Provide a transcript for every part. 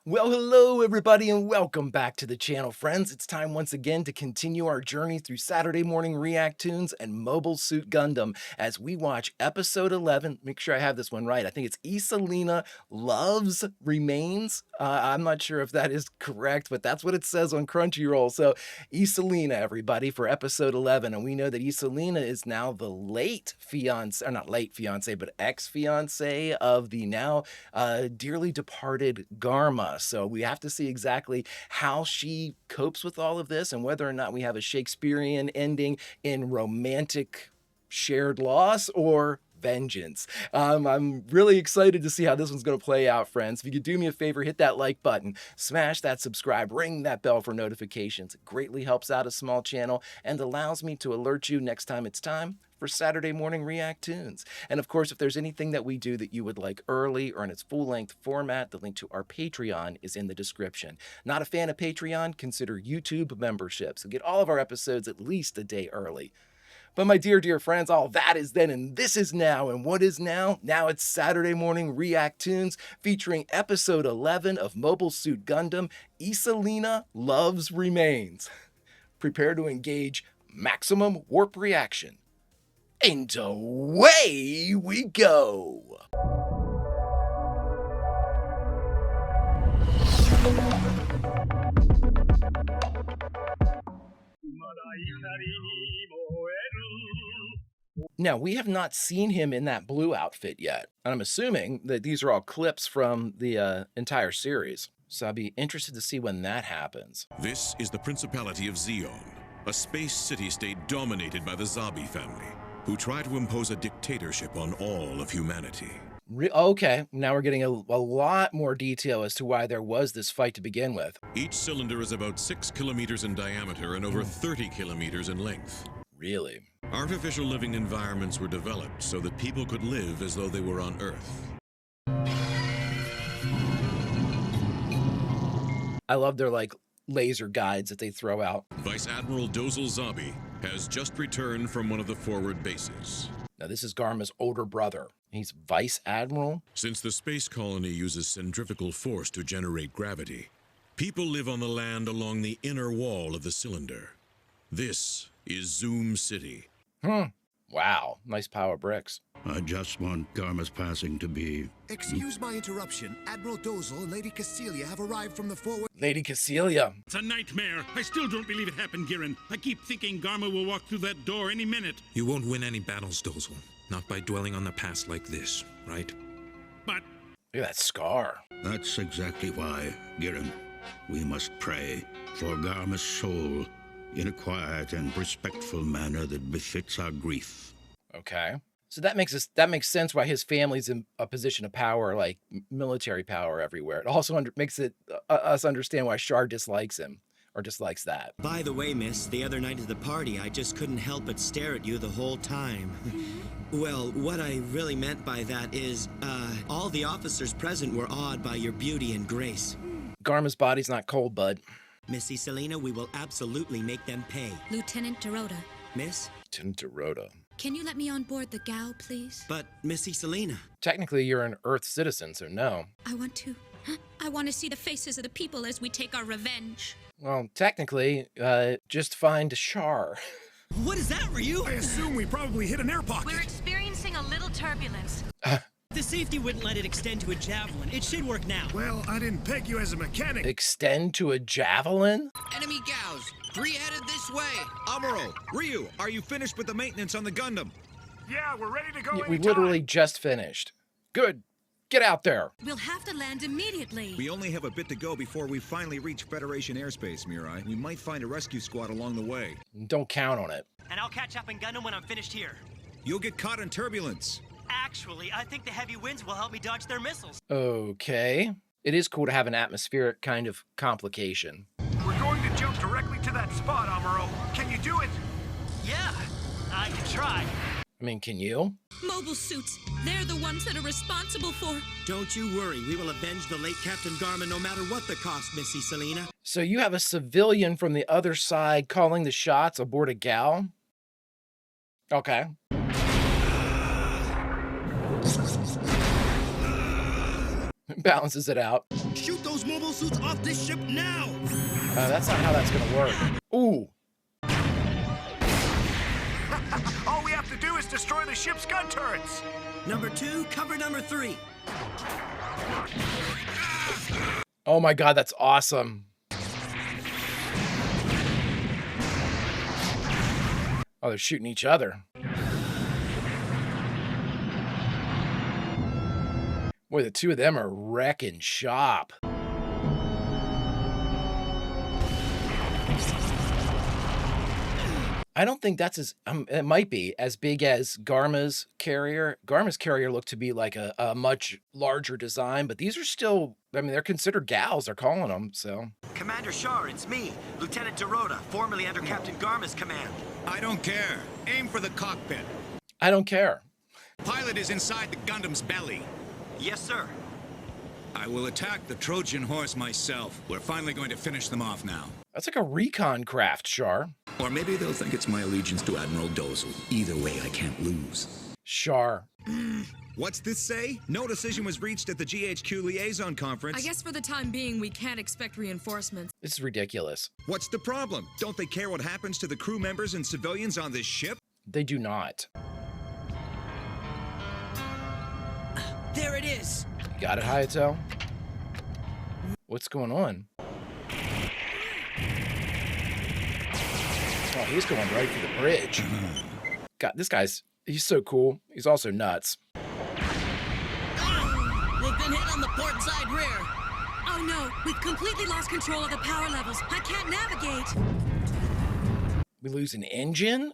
Well, hello everybody and welcome back to the channel, friends. It's time once again to continue our journey through Saturday morning React-TOONS and Mobile Suit Gundam as we watch episode 11. Make sure I have this one right. I think it's Isalina Loves Remains. I'm not sure if that is correct, but that's what it says on Crunchyroll. So Isalina, everybody, for episode 11. And we know that Isalina is now the late fiance, or not late fiance, but ex-fiance of the now dearly departed Garma. So we have to see exactly how she copes with all of this and whether or not we have a Shakespearean ending in romantic shared loss or vengeance. I'm really excited to see how this one's going to play out, friends. If you could do me a favor, hit that like button, smash that subscribe, ring that bell for notifications. It greatly helps out a small channel and allows me to alert you next time it's time for Saturday morning React-TOONS. And of course, if there's anything that we do that you would like early or in its full-length format, the link to our Patreon is in the description. Not a fan of Patreon? Consider YouTube membership. So get all of our episodes at least a day early. But my dear friends, all that is then and this is now. And what is now? Now it's Saturday morning React-TOONS featuring episode 11 of Mobile Suit Gundam, Isalina Loves Remains. Prepare to engage maximum warp reaction. And away we go! Now, we have not seen him in that blue outfit yet. And I'm assuming that these are all clips from the entire series. So I'll be interested to see when that happens. This is the Principality of Zeon, a space city-state dominated by the Zabi family, who try to impose a dictatorship on all of humanity. Okay, now we're getting a lot more detail as to why there was this fight to begin with. Each cylinder is about 6 kilometers in diameter and over 30 kilometers in length. Really? Artificial living environments were developed so that people could live as though they were on Earth. I love their, laser guides that they throw out. Vice Admiral Dozal Zabi has just returned from one of the forward bases. Now, this is Garma's older brother. He's Vice Admiral? Since the space colony uses centrifugal force to generate gravity, people live on the land along the inner wall of the cylinder. This is Zoom City. Wow, nice pile of bricks. I just want Garma's passing to be... Excuse my interruption. Admiral Dozal and Lady Cecilia have arrived from the forward... Lady Cecilia. It's a nightmare. I still don't believe it happened, Giran. I keep thinking Garma will walk through that door any minute. You won't win any battles, Dozal. Not by dwelling on the past like this, right? But... Look at that scar. That's exactly why, Giran. We must pray for Garma's soul in a quiet and respectful manner that befits our grief. Okay. So that makes sense why his family's in a position of power, like military power everywhere. It also makes us understand why Char dislikes him, or dislikes that. By the way, miss, the other night at the party, I just couldn't help but stare at you the whole time. Well, what I really meant by that is, all the officers present were awed by your beauty and grace. Garma's body's not cold, bud. Miss Isalina, we will absolutely make them pay. Lieutenant Dorota. Miss? Lieutenant Dorota. Can you let me on board the GAO, please? But, Miss Isalina... Technically, you're an Earth citizen, so no. I want to see the faces of the people as we take our revenge. Well, technically, just find Char. What is that, Ryu? I assume we probably hit an air pocket. We're experiencing a little turbulence. The safety wouldn't let it extend to a javelin. It should work now. Well, I didn't peg you as a mechanic. Extend to a javelin? Enemy GAOs, 3 headed this way. Amuro, Ryu, are you finished with the maintenance on the Gundam? Yeah, we're ready to go We literally just finished. Good. Get out there. We'll have to land immediately. We only have a bit to go before we finally reach Federation airspace, Mirai. We might find a rescue squad along the way. Don't count on it. And I'll catch up in Gundam when I'm finished here. You'll get caught in turbulence. Actually, I think the heavy winds will help me dodge their missiles. Okay. It is cool to have an atmospheric kind of complication. We're going to jump directly to that spot, Amuro. Can you do it? Yeah, I can try. I mean, can you? Mobile suits. They're the ones that are responsible for... Don't you worry. We will avenge the late Captain Garma no matter what the cost, Miss Isalina. So you have a civilian from the other side calling the shots aboard a GAO? Okay. Balances it out. Shoot those mobile suits off this ship now! That's not how that's gonna work. Ooh. All we have to do is destroy the ship's gun turrets! Number 2, cover number 3. Oh my god, that's awesome. Oh, they're shooting each other. Boy, the two of them are wrecking shop. I don't think that's as, it might be as big as Garma's carrier. Garma's carrier looked to be like a much larger design, but these are still, I mean, they're considered gals, they're calling them, so. Commander Shar, it's me, Lieutenant Dorota, formerly under Captain Garma's command. I don't care. Aim for the cockpit. I don't care. Pilot is inside the Gundam's belly. Yes, sir. I will attack the Trojan horse myself. We're finally going to finish them off now. That's like a recon craft, Shar. Or maybe they'll think it's my allegiance to Admiral Dozel. Either way, I can't lose. Shar. What's this say? No decision was reached at the GHQ liaison conference. I guess for the time being, we can't expect reinforcements. This is ridiculous. What's the problem? Don't they care what happens to the crew members and civilians on this ship? They do not. There it is. Got it, Hayato? What's going on? Oh, he's going right for the bridge. God, this guy's, he's so cool. He's also nuts. We've been hit on the port side rear. Oh no, we've completely lost control of the power levels. I can't navigate. We lose an engine?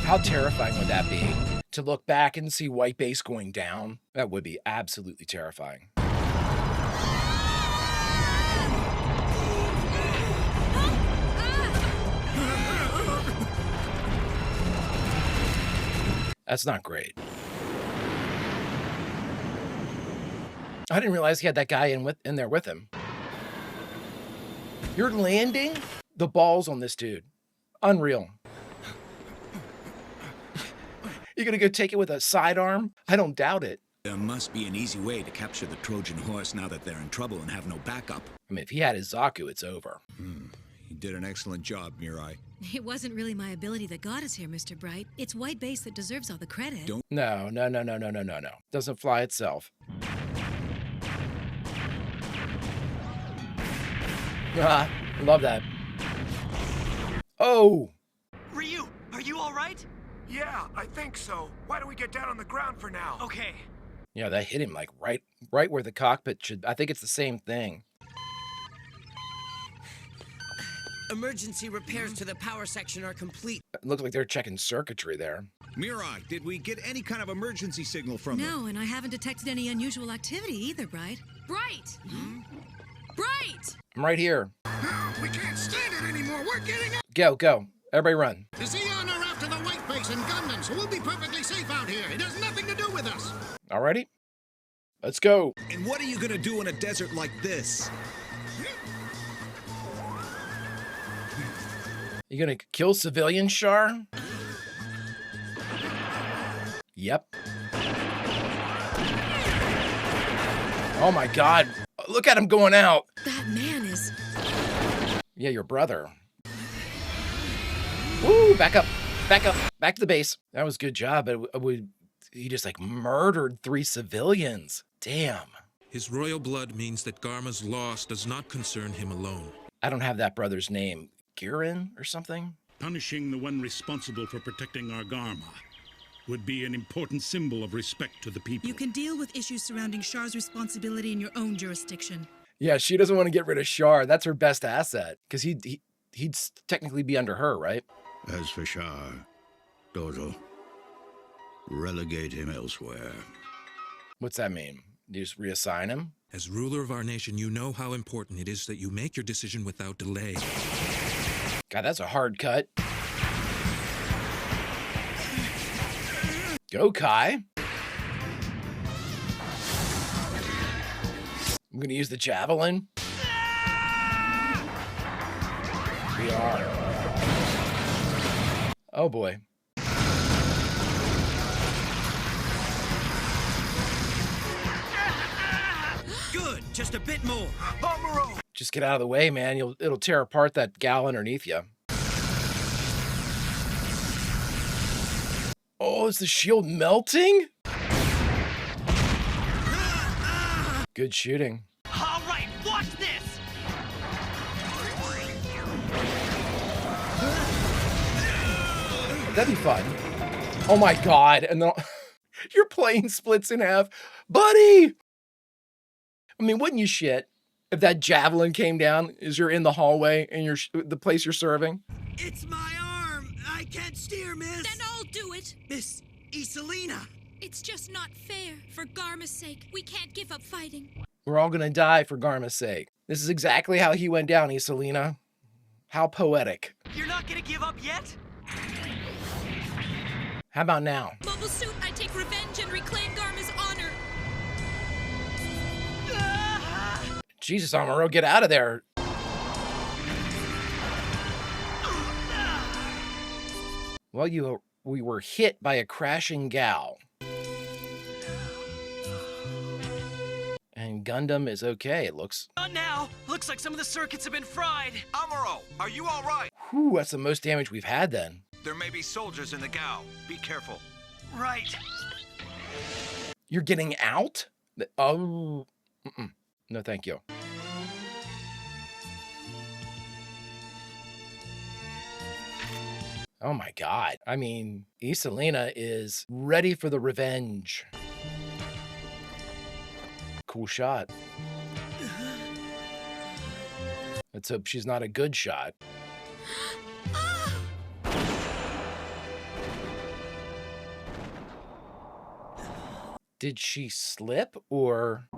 How terrifying would that be? To look back and see White Base going down? That would be absolutely terrifying. That's not great. I didn't realize he had that guy in there with him. You're landing? The balls on this dude. Unreal. You gonna go take it with a sidearm? I don't doubt it. There must be an easy way to capture the Trojan horse now that they're in trouble and have no backup. I mean, if he had his Zaku, it's over. You did an excellent job, Mirai. It wasn't really my ability that got us here, Mr. Bright. It's White Base that deserves all the credit. No. Doesn't fly itself. Ah, love that. Oh! Ryu, are you all right? Yeah, I think so. Why don't we get down on the ground for now? Okay. Yeah, that hit him like right where the cockpit should. I think it's the same thing. Emergency repairs to the power section are complete. It looked like they're checking circuitry there. Mirai, did we get any kind of emergency signal from them? No, and I haven't detected any unusual activity either, Bright. Bright! Bright! I'm right here. No, we can't stand it anymore. We're getting up. Go. Everybody run. The Zeon are after the White Base and Gundam, so we'll be perfectly safe out here. It has nothing to do with us. Alrighty. Let's go. And what are you gonna do in a desert like this? You gonna kill civilians, Shar? Yep. Oh my god. Look at him going out. That man is... Yeah, your brother. Woo, back up. Back to the base. That was a good job, but he just like murdered 3 civilians. Damn. His royal blood means that Garma's loss does not concern him alone. I don't have that brother's name. Girin or something? Punishing the one responsible for protecting our Garma would be an important symbol of respect to the people. You can deal with issues surrounding Shar's responsibility in your own jurisdiction. Yeah, she doesn't want to get rid of Shar. That's her best asset. Because he'd technically be under her, right? As for Shar, Dozel, relegate him elsewhere. What's that mean? You just reassign him? As ruler of our nation, you know how important it is that you make your decision without delay. God, that's a hard cut. Go, Kai. I'm gonna use the javelin. We are. Oh boy. just a bit more. Amuro! Just get out of the way, man. It'll tear apart that gal underneath you. Oh, is the shield melting? Good shooting. All right, watch this! That'd be fun. Oh my God. And then your plane splits in half. Buddy! I mean, wouldn't you shit if that javelin came down as you're in the hallway and the place you're serving? It's my arm. I can't steer, miss. Then I'll do it. Miss Isalina. It's just not fair. For Garma's sake, we can't give up fighting. We're all gonna die for Garma's sake. This is exactly how he went down, Isalina. How poetic. You're not gonna give up yet? How about now? Mobile Suit, I take revenge and reclaim Garma's honor. Jesus, Amuro, get out of there. Well, we were hit by a crashing gal. And Gundam is okay, it looks. Not now. Looks like some of the circuits have been fried. Amuro, are you all right? Whew, that's the most damage we've had then. There may be soldiers in the Gao. Be careful. Right. You're getting out? Oh, no thank you. Oh my God. I mean, Isalina is ready for the revenge. Cool shot. Let's hope she's not a good shot. Did she slip or?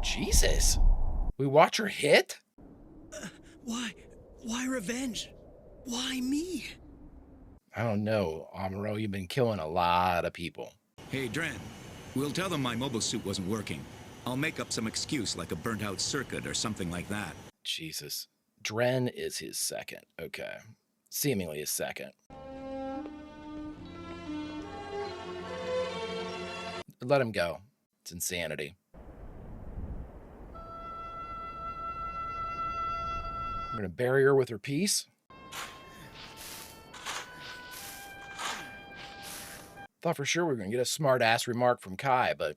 Jesus. We watch her hit? Why revenge? Why me? I don't know, Amuro. You've been killing a lot of people. Hey, Dren. We'll tell them my mobile suit wasn't working. I'll make up some excuse like a burnt-out circuit or something like that. Jesus. Dren is his second. Okay. Seemingly his second. Let him go. It's insanity. I'm gonna bury her with her piece. Thought for sure we were gonna get a smart-ass remark from Kai, but...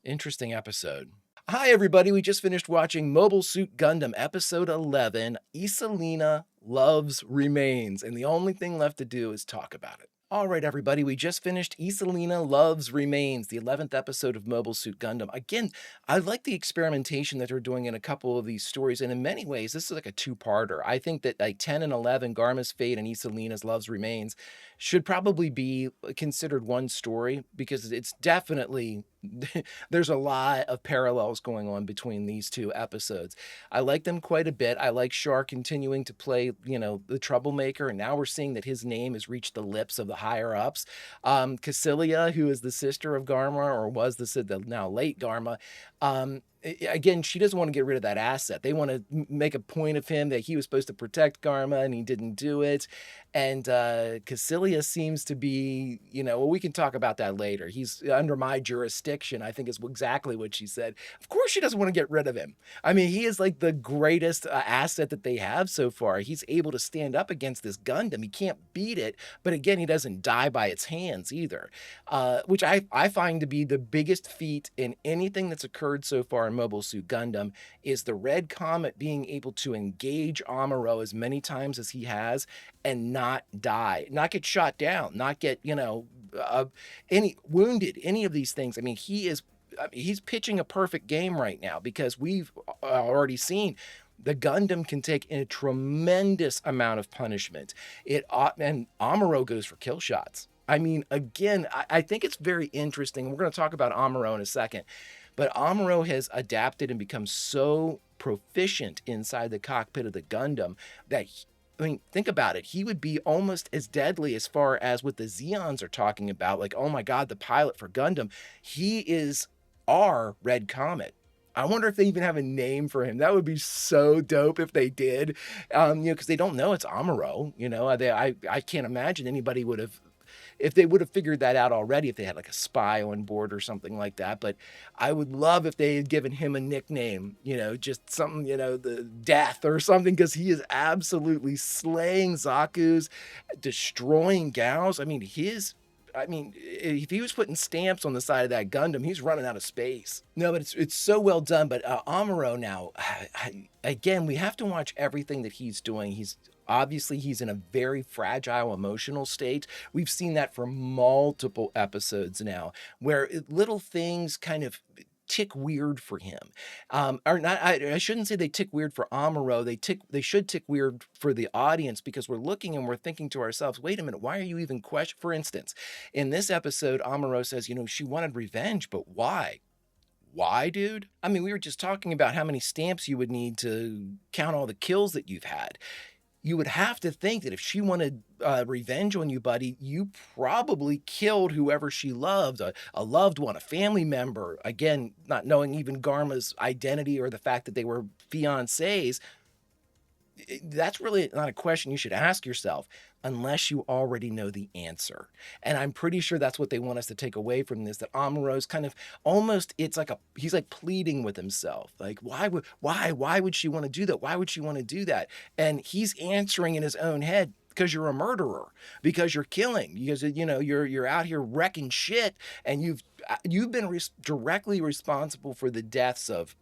Interesting episode. Hi, everybody. We just finished watching Mobile Suit Gundam Episode 11, Isalina Loves Remains, and the only thing left to do is talk about it. All right, everybody, we just finished Isalina Loves Remains, the 11th episode of Mobile Suit Gundam. Again, I like the experimentation that they're doing in a couple of these stories, and in many ways, this is like a two-parter. I think that like 10 and 11, Garma's Fate and Isalina's Loves Remains, should probably be considered one story, because it's definitely, there's a lot of parallels going on between these two episodes. I like them quite a bit. I like Char continuing to play, you know, the troublemaker, and now we're seeing that his name has reached the lips of the higher-ups. Cassilia, who is the sister of Garma, or was the now late Garma, again, she doesn't want to get rid of that asset. They want to make a point of him that he was supposed to protect Garma and he didn't do it. And Cassilia seems to be, you know, well, we can talk about that later. He's under my jurisdiction, I think is exactly what she said. Of course she doesn't want to get rid of him. I mean, he is like the greatest asset that they have so far. He's able to stand up against this Gundam. He can't beat it, but again, he doesn't die by its hands either, which I find to be the biggest feat in anything that's occurred so far in Mobile Suit Gundam, is the Red Comet being able to engage Amuro as many times as he has and not die, not get shot down, not get, you know, any wounded, any of these things. I mean, he's pitching a perfect game right now, because we've already seen the Gundam can take a tremendous amount of punishment. And Amuro goes for kill shots. I mean, again, I think it's very interesting. We're going to talk about Amuro in a second. But Amuro has adapted and become so proficient inside the cockpit of the Gundam that, I mean, think about it. He would be almost as deadly as far as what the Zeons are talking about. Like, oh my God, the pilot for Gundam. He is our Red Comet. I wonder if they even have a name for him. That would be so dope if they did. You know, because they don't know it's Amuro. You know, I can't imagine anybody would have if they would have figured that out already, if they had like a spy on board or something like that. But I would love if they had given him a nickname, just something, the Death or something, because he is absolutely slaying Zaku's, destroying Gao's. If he was putting stamps on the side of that Gundam, he's running out of space. No, but it's so well done. But Amuro now, again, we have to watch everything that he's doing. He's in a very fragile emotional state. We've seen that for multiple episodes now, where little things kind of tick weird for him. Or not, I shouldn't say they tick weird for Amuro. They should tick weird for the audience, because we're looking and we're thinking to ourselves, wait a minute, why are you even questioning? For instance, in this episode, Amuro says, she wanted revenge, but why? Why, dude? We were just talking about how many stamps you would need to count all the kills that you've had. You would have to think that if she wanted revenge on you, buddy, you probably killed whoever she loved, a loved one, a family member. Again, not knowing even Garma's identity or the fact that they were fiancés. That's really not a question you should ask yourself unless you already know the answer. And I'm pretty sure that's what they want us to take away from this, that Amuro's kind of almost, he's like pleading with himself. Like, why would she want to do that? Why would she want to do that? And he's answering in his own head, because you're a murderer, because you're killing, because, you're out here wrecking shit, and you've been directly responsible for the deaths of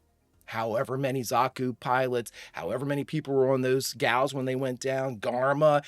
however many Zaku pilots, however many people were on those gals when they went down, Garma,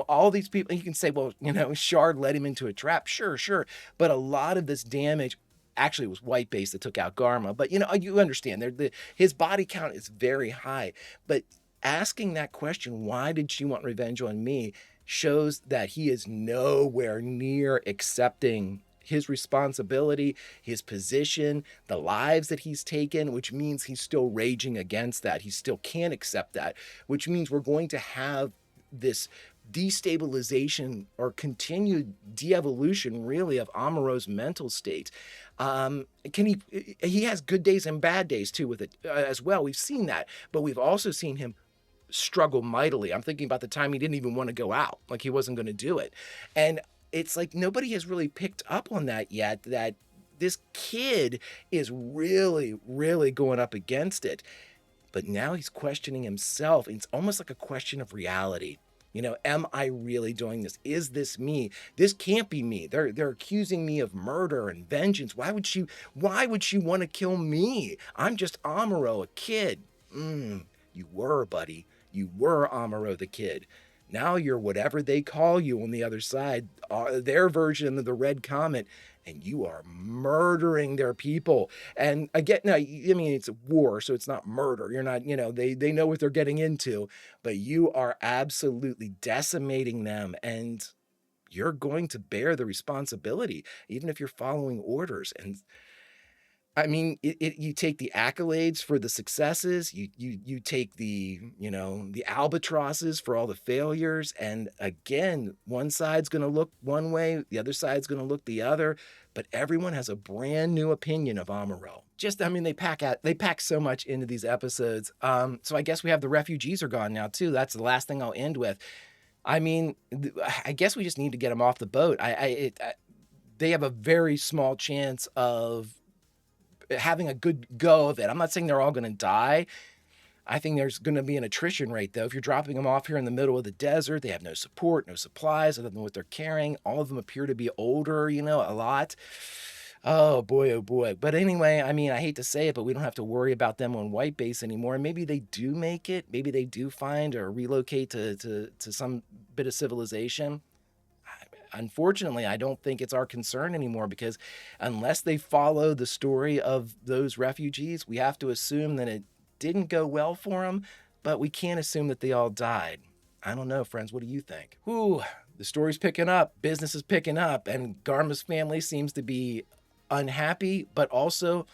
all these people. You can say, well, Shard led him into a trap. Sure. But a lot of this damage, actually it was White Base that took out Garma. But, you understand, his body count is very high. But asking that question, why did she want revenge on me, shows that he is nowhere near accepting his responsibility, his position, the lives that he's taken, which means he's still raging against that. He still can't accept that, which means we're going to have this destabilization or continued de-evolution, really, of Amuro's mental state. He has good days and bad days too with it as well. We've seen that, but we've also seen him struggle mightily. I'm thinking about the time he didn't even want to go out, like he wasn't going to do it. And it's like nobody has really picked up on that yet, that this kid is really, really going up against it. But now he's questioning himself. It's almost like a question of reality. Am I really doing this? Is this me? This can't be me. They're accusing me of murder and vengeance. Why would she want to kill me? I'm just Amuro, a kid. You were, buddy. You were Amuro the kid. Now you're whatever they call you on the other side, their version of the Red Comet, and you are murdering their people. And again, now, it's a war, so it's not murder. You're not, they know what they're getting into, but you are absolutely decimating them, and you're going to bear the responsibility, even if you're following orders. And you take the accolades for the successes, you take the albatrosses for all the failures, and again, one side's going to look one way, the other side's going to look the other, but everyone has a brand new opinion of Amuro. They pack so much into these episodes. So I guess we have the refugees are gone now too. That's the last thing I'll end with. I guess we just need to get them off the boat. They have a very small chance of having a good go of it. I'm not saying they're all going to die. I think there's going to be an attrition rate, though. If you're dropping them off here in the middle of the desert, they have no support, no supplies other than what they're carrying. All of them appear to be older, a lot. Oh boy. But anyway, I hate to say it, but we don't have to worry about them on White Base anymore. Maybe they do make it. Maybe they do find or relocate to some bit of civilization. Unfortunately, I don't think it's our concern anymore, because unless they follow the story of those refugees, we have to assume that it didn't go well for them, but we can't assume that they all died. I don't know, friends. What do you think? Whew, the story's picking up. Business is picking up, and Garma's family seems to be unhappy, but also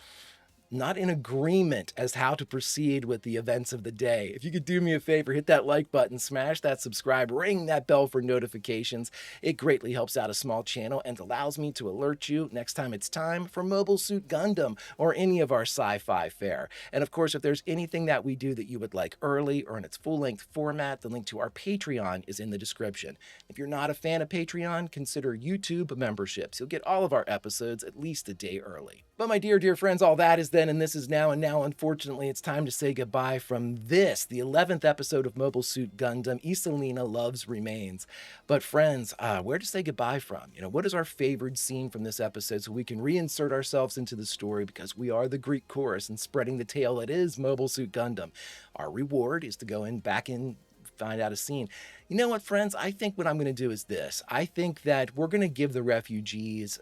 not in agreement as to how to proceed with the events of the day. If you could do me a favor, hit that like button, smash that subscribe, ring that bell for notifications. It greatly helps out a small channel and allows me to alert you next time it's time for Mobile Suit Gundam or any of our sci-fi fare. And of course, if there's anything that we do that you would like early or in its full-length format, the link to our Patreon is in the description. If you're not a fan of Patreon, consider YouTube memberships. You'll get all of our episodes at least a day early. But my dear friends, all that is then and this is now, and now unfortunately it's time to say goodbye from this, the 11th episode of Mobile Suit Gundam, Isalina Loves Remains. But friends, where to say goodbye from? You know, what is our favorite scene from this episode so we can reinsert ourselves into the story, because we are the Greek chorus and spreading the tale that is Mobile Suit Gundam. Our reward is to go back in, find out a scene. You know what, friends? I think what I'm going to do is this. I think that we're going to give the refugees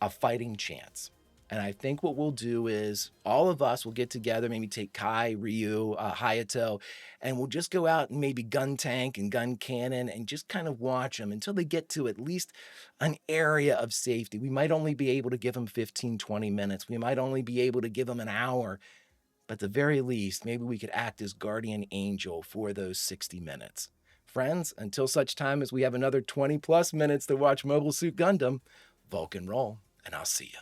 a fighting chance. And I think what we'll do is all of us will get together, maybe take Kai, Ryu, Hayato, and we'll just go out and maybe gun tank and gun cannon and just kind of watch them until they get to at least an area of safety. We might only be able to give them 15, 20 minutes. We might only be able to give them an hour. But at the very least, maybe we could act as guardian angel for those 60 minutes. Friends, until such time as we have another 20 plus minutes to watch Mobile Suit Gundam, Vulcan roll, and I'll see you.